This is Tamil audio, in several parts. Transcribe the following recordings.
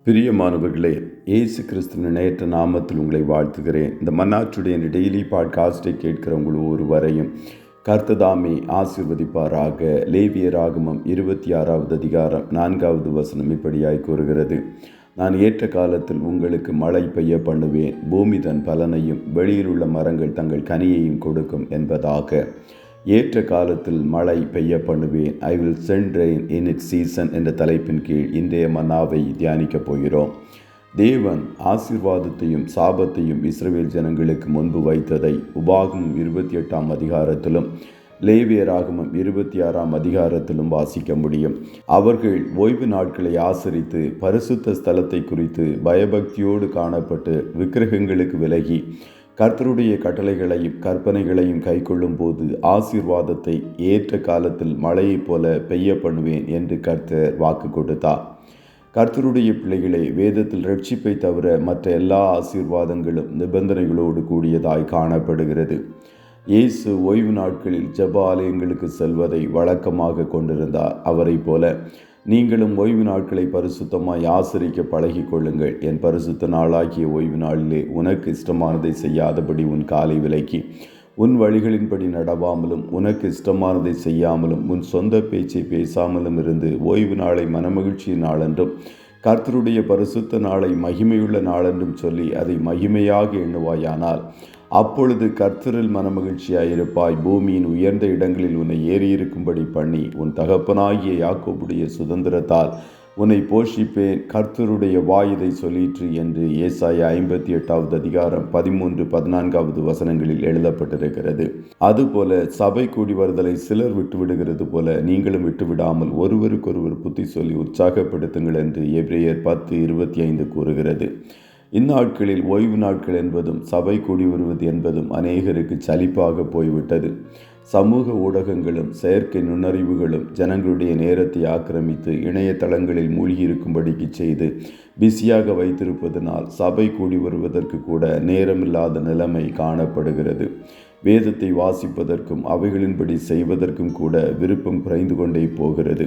பிரியமானவர்களே, இயேசு கிறிஸ்துவின் நேற்ற நாமத்தில் உங்களை வாழ்த்துகிறேன். இந்த மன்னாற்றுடைய டெய்லி பாட்காஸ்டை கேட்கிற உங்கள் ஒருவரையும் கர்த்ததாமே ஆசீர்வதிப்பாராக. லேவியராகமம் 26வது அதிகாரம் 4வது வசனம் இப்படியாய் கூறுகிறது: நான் ஏற்ற காலத்தில் உங்களுக்கு மழை பெய்ய பண்ணுவேன், பூமி தன் பலனையும் வெளியில் உள்ள மரங்கள் தங்கள் கனியையும் கொடுக்கும் என்பதாக. ஏற்ற காலத்தில் மழை பெய்ய பண்ணுவேன், I will send rain in its season என்ற தலைப்பின் கீழ் இன்றைய மன்னாவை தியானிக்கப் போகிறோம். தேவன் ஆசீர்வாதத்தையும் சாபத்தையும் இஸ்ரவேல் ஜனங்களுக்கு முன்பு வைத்ததை உபாகமம் 28ஆம் அதிகாரத்திலும் லேவியராகமம் 26ஆம் அதிகாரத்திலும் வாசிக்க முடியும். அவர்கள் ஓய்வு நாட்களை ஆசரித்து பரிசுத்த ஸ்தலத்தை குறித்து பயபக்தியோடு காணப்பட்டு விக்கிரகங்களுக்கு விலகி கர்த்தருடைய கட்டளைகளையும் கற்பனைகளையும் கைக்கொள்ளும் போது ஆசீர்வாதத்தை ஏற்ற காலத்தில் மழையைப் போல பெய்ய பண்ணுவேன் என்று கர்த்தர் வாக்கு கொடுத்தார். கர்த்தருடைய பிள்ளைகளே, வேதத்தில் ரட்சிப்பை தவிர மற்ற எல்லா ஆசீர்வாதங்களும் நிபந்தனைகளோடு கூடியதாய் காணப்படுகிறது. இயேசு ஓய்வு நாட்களில் ஜெப ஆலயங்களுக்கு செல்வதை வழக்கமாக கொண்டிருந்தார். அவரை போல நீங்களும் ஓய்வு நாட்களை பரிசுத்தமாய் ஆசரிக்க பழகி கொள்ளுங்கள். என் பரிசுத்த நாளாகிய ஓய்வு நாளிலே உனக்கு இஷ்டமானதை செய்யாதபடி உன் காலை விலக்கி உன் வழிகளின்படி நடவாமலும் உனக்கு இஷ்டமானதை செய்யாமலும் உன் சொந்த பேச்சை பேசாமலும் இருந்து ஓய்வு நாளை மனமகிழ்ச்சியின் நாளென்றும் கர்த்தருடைய பரிசுத்த நாளை மகிமையுள்ள நாளென்றும் சொல்லி அதை மகிமையாக எண்ணுவாயானால் அப்பொழுது கர்த்தரில் மனமகிழ்ச்சியாயிருப்பாய். பூமியின் உயர்ந்த இடங்களில் உன்னை ஏறியிருக்கும்படி பண்ணி உன் தகப்பனாகிய யாக்கோபுடைய சுதந்திரத்தால் உன்னை போஷிப்பேன். கர்த்தருடைய வாய் இதை சொல்லிற்று என்று ஏசாயா 58வது அதிகாரம் 13-14வது வசனங்களில் எழுதப்பட்டிருக்கிறது. அதுபோல சபை கூடி வருதலை சிலர் விட்டுவிடுகிறது போல நீங்களும் விட்டுவிடாமல் ஒருவருக்கொருவர் புத்தி சொல்லி உற்சாகப்படுத்துங்கள் என்று எபிரேயர் 10:25 கூறுகிறது. இந்நாட்களில் ஓய்வு நாட்கள் என்பதும் சபை கூடி வருவது என்பதும் அநேகருக்கு சலிப்பாக போய்விட்டது. சமூக ஊடகங்களும் செயற்கை நுண்ணறிவுகளும் ஜனங்களுடைய நேரத்தை ஆக்கிரமித்து இணையதளங்களில் மூழ்கியிருக்கும்படிக்கு செய்து பிஸியாக வைத்திருப்பதனால் சபை கூடி வருவதற்கு கூட நேரமில்லாத நிலைமை காணப்படுகிறது. வேதத்தை வாசிப்பதற்கும் அவைகளின்படி செய்வதற்கும் கூட விருப்பம் குறைந்து கொண்டே போகிறது.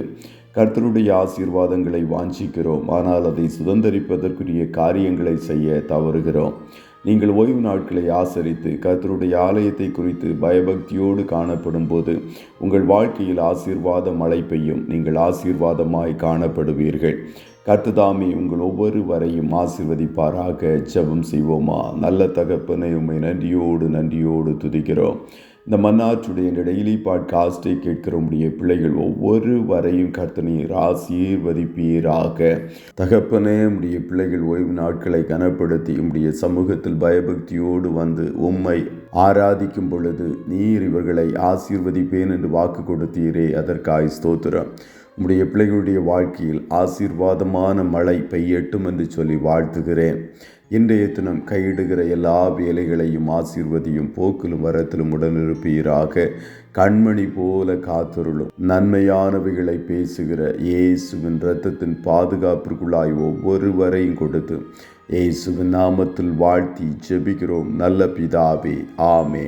கர்த்தருடைய ஆசீர்வாதங்களை வாஞ்சிக்கிறோம், ஆனால் அதை சுதந்தரிப்பதற்குரிய காரியங்களை செய்ய தவறுகிறோம். நீங்கள் ஓய்வு நாட்களை ஆசரித்து கர்த்தருடைய ஆலயத்தை குறித்து பயபக்தியோடு காணப்படும் போது உங்கள் வாழ்க்கையில் ஆசீர்வாத மழை பெய்யும். நீங்கள் ஆசீர்வாதமாய் காணப்படுவீர்கள். கர்த்ததாமே உங்கள் ஒவ்வொருவரையும் ஆசீர்வதிப்பாராக. ஜெபம் செய்வோமா? நல்ல தகப்பனை, உம்மை நன்றியோடு துதிக்கிறோம். இந்த மன்னாற்றுடைய இந்த டெய்லி பாட்காஸ்டை கேட்கிற உடைய பிள்ளைகள் ஒவ்வொருவரையும் கர்த்தனீர் ஆசீர்வதிப்பீராக. தகப்பனே, உடைய பிள்ளைகள் ஓய்வு நாட்களை கனப்படுத்தி உடைய சமூகத்தில் பயபக்தியோடு வந்து உம்மை ஆராதிக்கும் பொழுது நீர் இவர்களை ஆசீர்வதிப்பேன் என்று வாக்கு கொடுத்தீரே, அதற்காய் ஸ்தோத்திரம். உம்முடைய பிள்ளைகளுடைய வாழ்க்கையில் ஆசீர்வாதமான மழை பெய்யட்டும் என்று சொல்லி வாழ்த்துகிறேன். இன்றைய தினம் கையிடுகிற எல்லா வேலைகளையும் ஆசீர்வதியும், போக்கிலும் வரத்திலும் உடனிருப்பீராக. கண்மணி போல காத்தருளும். நன்மையானவைகளை பேசுகிற இயேசுவின் இரத்தத்தின் பாதுகாப்பிற்குள்ளாய் ஒவ்வொருவரையும் கொடுத்து இயேசுவின் நாமத்தில் வாழ்த்தி ஜெபிக்கிறோம் நல்ல பிதாவே. ஆமே.